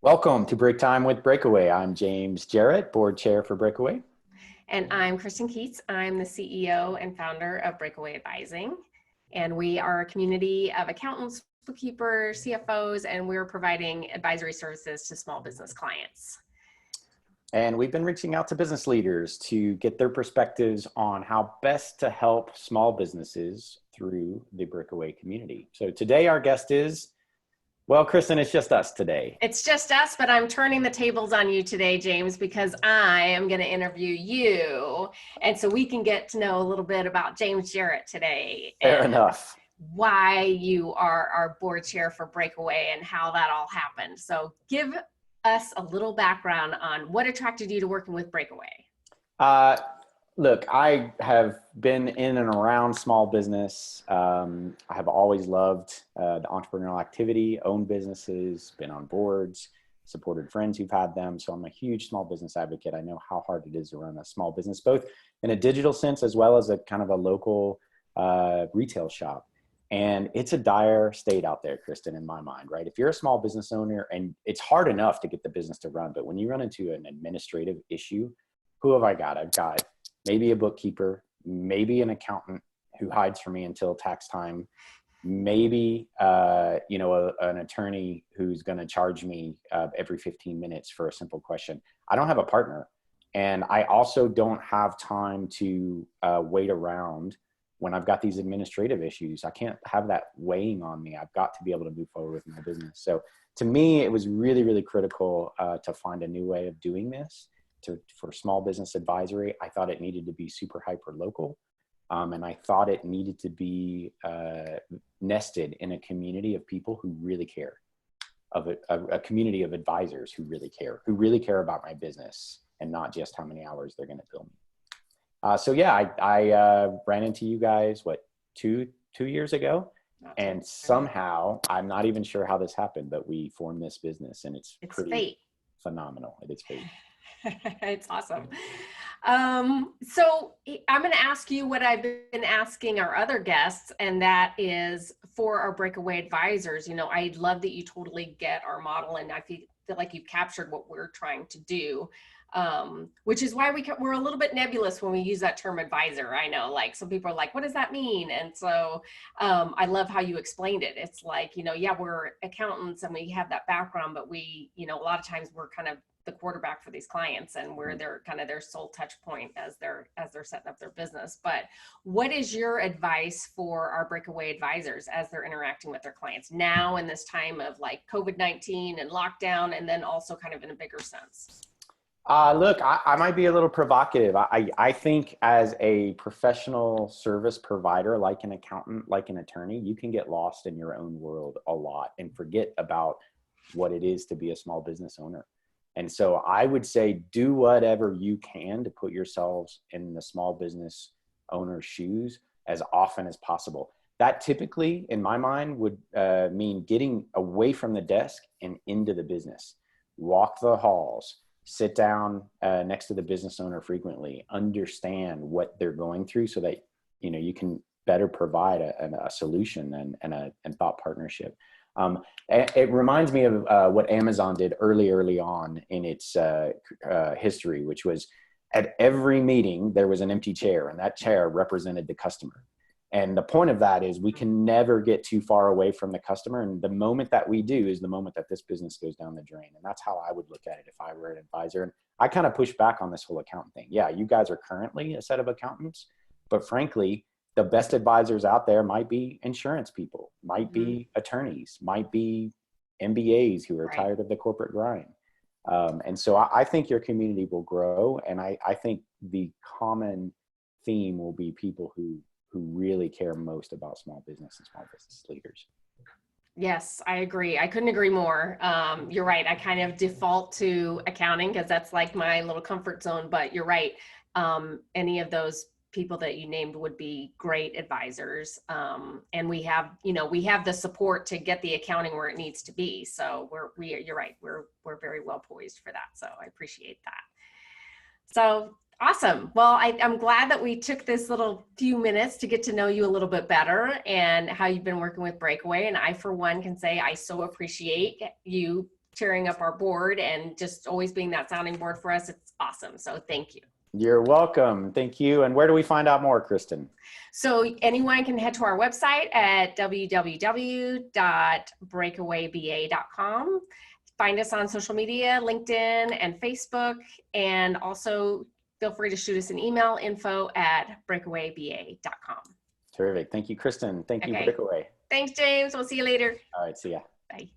Welcome to Break Time with Breakaway. I'm James Jarrett, board chair for Breakaway. And I'm Kristen Keats. I'm the CEO and founder of Breakaway Advising. And we are a community of accountants, bookkeepers, CFOs, and we're providing advisory services to small business clients. And we've been reaching out to business leaders to get their perspectives on how best to help small businesses through the Breakaway community. So today our guest is, well, Kristen, it's just us today. It's just us, but I'm turning the tables on you today, James, because I am going to interview you. And so we can get to know a little bit about James Jarrett today. Fair enough. Why you are our board chair for Breakaway and how that all happened. So give us a little background on what attracted you to working with Breakaway. Look, I have been in and around small business. I have always loved the entrepreneurial activity, owned businesses, been on boards, supported friends who've had them. So I'm a huge small business advocate. I know how hard it is to run a small business, both in a digital sense as well as a kind of a local retail shop. And it's a dire state out there, Kristen, in my mind, right? If you're a small business owner, and it's hard enough to get the business to run, but when you run into an administrative issue, who have I got? I've got maybe a bookkeeper, maybe an accountant who hides for me until tax time, maybe an attorney who's going to charge me every 15 minutes for a simple question. I don't have a partner, and I also don't have time to wait around when I've got these administrative issues. I can't have that weighing on me. I've got to be able to move forward with my business. So to me, it was really, really critical to find a new way of doing this. For small business advisory, I thought it needed to be super hyper local. And I thought it needed to be nested in a community of people who really care, of a community of advisors who really care about my business and not just how many hours they're going to bill me. I ran into you guys, two years ago? And somehow, I'm not even sure how this happened, but we formed this business, and it's pretty fate. Phenomenal. It is fate. It's awesome. So I'm going to ask you what I've been asking our other guests, and that is for our Breakaway advisors. You know, I love that you totally get our model, and I feel like you've captured what we're trying to do. Which is why we're a little bit nebulous when we use that term advisor. I know, like, some people are like, what does that mean? And so I love how you explained it. It's like, we're accountants and we have that background, but we, a lot of times we're kind of the quarterback for these clients, and we're their sole touch point as they're setting up their business. But what is your advice for our Breakaway advisors as they're interacting with their clients now in this time of like COVID-19 and lockdown, and then also kind of in a bigger sense? Look, I might be a little provocative. I think as a professional service provider, like an accountant, like an attorney, you can get lost in your own world a lot and forget about what it is to be a small business owner. And so I would say do whatever you can to put yourselves in the small business owner's shoes as often as possible. That typically, in my mind, would mean getting away from the desk and into the business. Walk the halls. Sit down next to the business owner frequently, understand what they're going through so that, you can better provide a solution and thought partnership. It reminds me of what Amazon did early on in its history, which was at every meeting, there was an empty chair, and that chair represented the customer. And the point of that is we can never get too far away from the customer. And the moment that we do is the moment that this business goes down the drain. And that's how I would look at it if I were an advisor. And I kind of push back on this whole accountant thing. Yeah, you guys are currently a set of accountants, but frankly, the best advisors out there might be insurance people, might be attorneys, might be MBAs who are tired of the corporate grind. And so I think your community will grow. And I think the common theme will be people who really care most about small business and small business leaders. Yes, I agree. I couldn't agree more. You're right. I kind of default to accounting because that's like my little comfort zone, but you're right. Any of those people that you named would be great advisors. And we have the support to get the accounting where it needs to be. So you're right. We're very well poised for that. So I appreciate that. So awesome. Well, I'm glad that we took this little few minutes to get to know you a little bit better and how you've been working with Breakaway. And I, for one, can say I so appreciate you cheering up our board and just always being that sounding board for us. It's awesome. So thank you. You're welcome. Thank you. And where do we find out more, Kristen? So anyone can head to our website at www.breakawayba.com. Find us on social media, LinkedIn and Facebook, and also feel free to shoot us an email, info@breakawayba.com. Terrific. Thank you, Kristen. Thank you, Breakaway. Thanks, James. We'll see you later. All right. See ya. Bye.